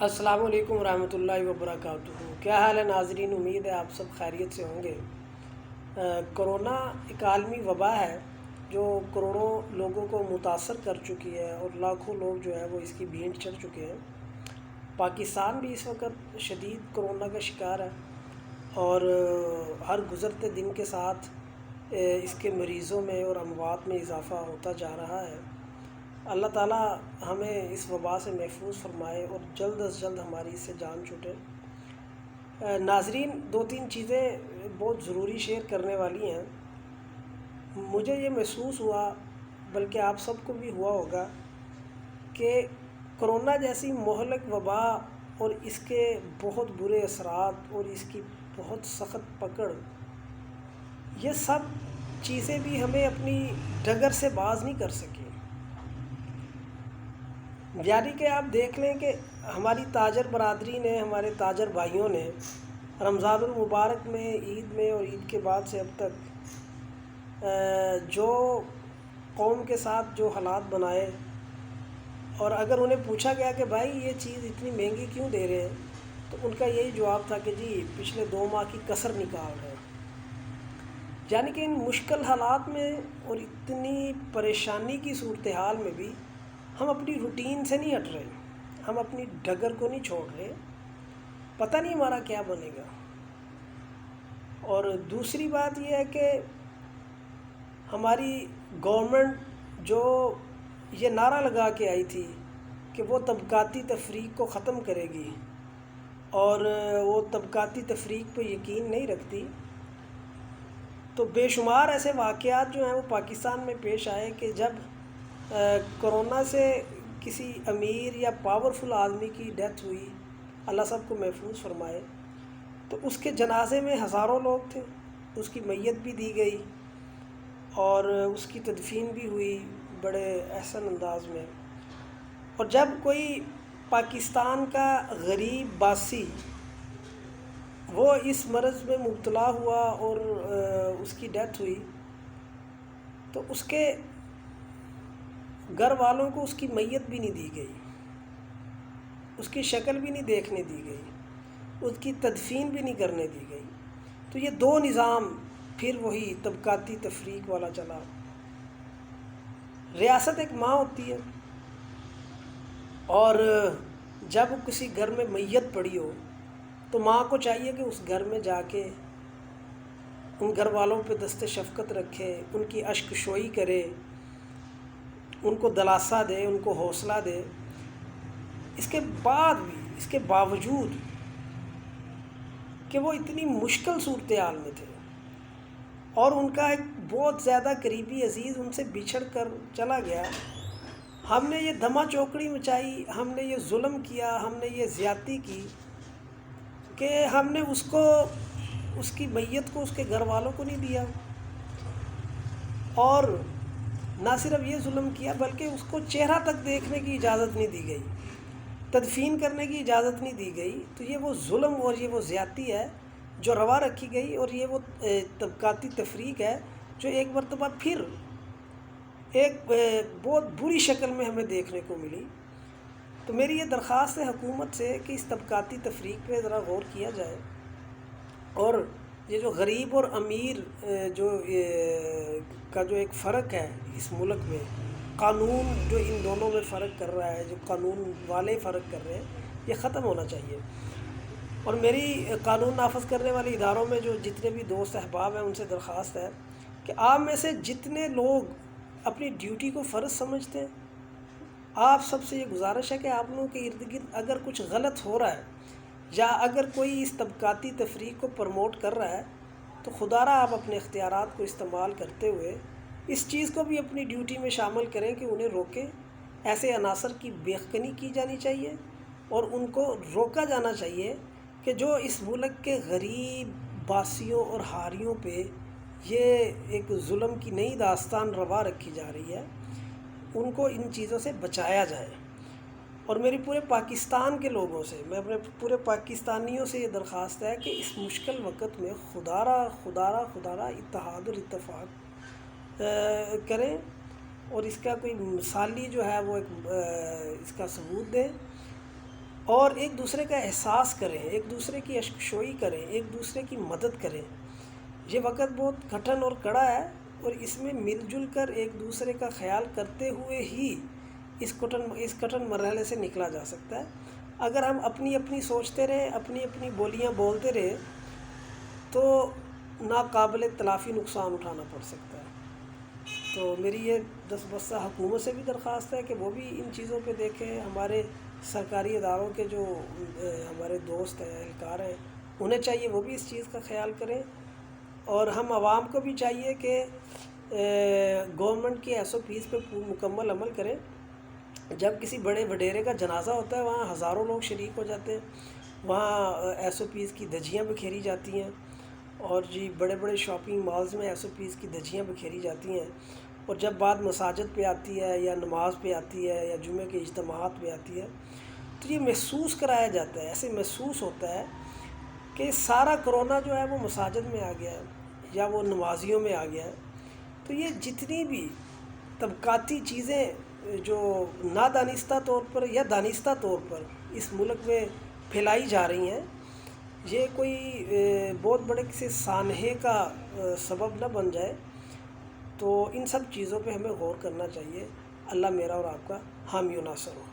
السلام علیکم ورحمۃ اللہ وبرکاتہ۔ کیا حال ہے ناظرین؟ امید ہے آپ سب خیریت سے ہوں گے۔ کرونا ایک عالمی وبا ہے جو کروڑوں لوگوں کو متاثر کر چکی ہے اور لاکھوں لوگ جو ہے وہ اس کی بھینٹ چڑھ چکے ہیں۔ پاکستان بھی اس وقت شدید کرونا کا شکار ہے اور ہر گزرتے دن کے ساتھ اس کے مریضوں میں اور اموات میں اضافہ ہوتا جا رہا ہے۔ اللہ تعالیٰ ہمیں اس وبا سے محفوظ فرمائے اور جلد از جلد ہماری اس سے جان چھوٹے۔ ناظرین، دو تین چیزیں بہت ضروری شیئر کرنے والی ہیں۔ مجھے یہ محسوس ہوا، بلکہ آپ سب کو بھی ہوا ہوگا، کہ کرونا جیسی مہلک وبا اور اس کے بہت برے اثرات اور اس کی بہت سخت پکڑ، یہ سب چیزیں بھی ہمیں اپنی ڈگر سے باز نہیں کر سکیں۔ یعنی کہ آپ دیکھ لیں کہ ہماری تاجر برادری نے، ہمارے تاجر بھائیوں نے رمضان المبارک میں، عید میں اور عید کے بعد سے اب تک جو قوم کے ساتھ جو حالات بنائے، اور اگر انہیں پوچھا گیا کہ بھائی یہ چیز اتنی مہنگی کیوں دے رہے ہیں، تو ان کا یہی جواب تھا کہ جی پچھلے 2 ماہ کی کسر نکال رہے ہیں۔ یعنی کہ ان مشکل حالات میں اور اتنی پریشانی کی صورتحال میں بھی ہم اپنی روٹین سے نہیں ہٹ رہے، ہم اپنی ڈگر کو نہیں چھوڑ رہے۔ پتہ نہیں ہمارا کیا بنے گا۔ اور دوسری بات یہ ہے کہ ہماری گورنمنٹ جو یہ نعرہ لگا کے آئی تھی کہ وہ طبقاتی تفریق کو ختم کرے گی، اور وہ طبقاتی تفریق پہ یقین نہیں رکھتی، تو بے شمار ایسے واقعات جو ہیں وہ پاکستان میں پیش آئے کہ جب کرونا سے کسی امیر یا پاورفل آدمی کی ڈیتھ ہوئی، اللہ سب کو محفوظ فرمائے، تو اس کے جنازے میں ہزاروں لوگ تھے، اس کی میت بھی دی گئی اور اس کی تدفین بھی ہوئی بڑے احسن انداز میں۔ اور جب کوئی پاکستان کا غریب باسی وہ اس مرض میں مبتلا ہوا اور اس کی ڈیتھ ہوئی، تو اس کے گھر والوں کو اس کی میت بھی نہیں دی گئی، اس کی شکل بھی نہیں دیکھنے دی گئی، اس کی تدفین بھی نہیں کرنے دی گئی۔ تو یہ دو نظام پھر وہی طبقاتی تفریق والا چلا۔ ریاست ایک ماں ہوتی ہے، اور جب کسی گھر میں میت پڑی ہو تو ماں کو چاہیے کہ اس گھر میں جا کے ان گھر والوں پہ دست شفقت رکھے، ان کی اشک شوئی کرے، ان کو دلاسا دے، ان کو حوصلہ دے۔ اس کے بعد بھی، اس کے باوجود کہ وہ اتنی مشکل صورتحال میں تھے اور ان کا ایک بہت زیادہ قریبی عزیز ان سے بچھڑ کر چلا گیا، ہم نے یہ دھما چوکڑی مچائی، ہم نے یہ ظلم کیا، ہم نے یہ زیادتی کی کہ ہم نے اس کو، اس کی میت کو اس کے گھر والوں کو نہیں دیا، اور نہ صرف یہ ظلم کیا بلکہ اس کو چہرہ تک دیکھنے کی اجازت نہیں دی گئی، تدفین کرنے کی اجازت نہیں دی گئی۔ تو یہ وہ ظلم اور یہ وہ زیادتی ہے جو روا رکھی گئی، اور یہ وہ طبقاتی تفریق ہے جو ایک مرتبہ پھر ایک بہت بری شکل میں ہمیں دیکھنے کو ملی۔ تو میری یہ درخواست ہے حکومت سے کہ اس طبقاتی تفریق پہ ذرا غور کیا جائے، اور یہ جو غریب اور امیر کا جو ایک فرق ہے اس ملک میں، قانون جو ان دونوں میں فرق کر رہا ہے، جو قانون والے فرق کر رہے ہیں، یہ ختم ہونا چاہیے۔ اور میری قانون نافذ کرنے والے اداروں میں جو جتنے بھی دوست احباب ہیں ان سے درخواست ہے کہ آپ میں سے جتنے لوگ اپنی ڈیوٹی کو فرض سمجھتے ہیں، آپ سب سے یہ گزارش ہے کہ آپ لوگوں کے ارد گرد اگر کچھ غلط ہو رہا ہے یا اگر کوئی اس طبقاتی تفریق کو پروموٹ کر رہا ہے، تو خدا را آپ اپنے اختیارات کو استعمال کرتے ہوئے اس چیز کو بھی اپنی ڈیوٹی میں شامل کریں کہ انہیں روکیں۔ ایسے عناصر کی بیخکنی کی جانی چاہیے اور ان کو روکا جانا چاہیے کہ جو اس ملک کے غریب باسیوں اور حاریوں پہ یہ ایک ظلم کی نئی داستان روا رکھی جا رہی ہے، ان کو ان چیزوں سے بچایا جائے۔ اور میری پورے پاکستان کے لوگوں سے، میں اپنے پورے پاکستانیوں سے یہ درخواست ہے کہ اس مشکل وقت میں خدا را اتحاد اور اتفاق کریں، اور اس کا کوئی مثالی جو ہے وہ ایک اس کا ثبوت دیں، اور ایک دوسرے کا احساس کریں، ایک دوسرے کی اشکشوئی کریں، ایک دوسرے کی مدد کریں۔ یہ وقت بہت کٹھن اور کڑا ہے، اور اس میں مل جل کر ایک دوسرے کا خیال کرتے ہوئے ہی اس کٹھن مرحلے سے نکلا جا سکتا ہے۔ اگر ہم اپنی اپنی سوچتے رہیں، اپنی اپنی بولیاں بولتے رہیں، تو ناقابل تلافی نقصان اٹھانا پڑ سکتا ہے۔ تو میری یہ دست بستہ حکومت سے بھی درخواست ہے کہ وہ بھی ان چیزوں پہ دیکھیں۔ ہمارے سرکاری اداروں کے جو ہمارے دوست ہیں، اہلکار ہیں، انہیں چاہیے وہ بھی اس چیز کا خیال کریں، اور ہم عوام کو بھی چاہیے کہ گورنمنٹ کی SOPs پہ مکمل عمل کریں۔ جب کسی بڑے وڈیرے کا جنازہ ہوتا ہے، وہاں ہزاروں لوگ شریک ہو جاتے ہیں، وہاں SOPs کی دھجیاں بکھیری جاتی ہیں، اور بڑے بڑے شاپنگ مالز میں SOPs کی دھجیاں بکھیری جاتی ہیں، اور جب بات مساجد پہ آتی ہے، یا نماز پہ آتی ہے، یا جمعے کے اجتماعات پہ آتی ہے، تو یہ محسوس کرایا جاتا ہے، ایسے محسوس ہوتا ہے کہ سارا کرونا جو ہے وہ مساجد میں آ گیا ہے، یا وہ نمازیوں میں آ گیا ہے۔ تو یہ جتنی بھی طبقاتی چیزیں جو نادانستہ طور پر یا دانستہ طور پر اس ملک میں پھیلائی جا رہی ہیں، یہ کوئی بہت بڑے کسی سانحے کا سبب نہ بن جائے۔ تو ان سب چیزوں پہ ہمیں غور کرنا چاہیے۔ اللہ میرا اور آپ کا حامی و ناصر ہو۔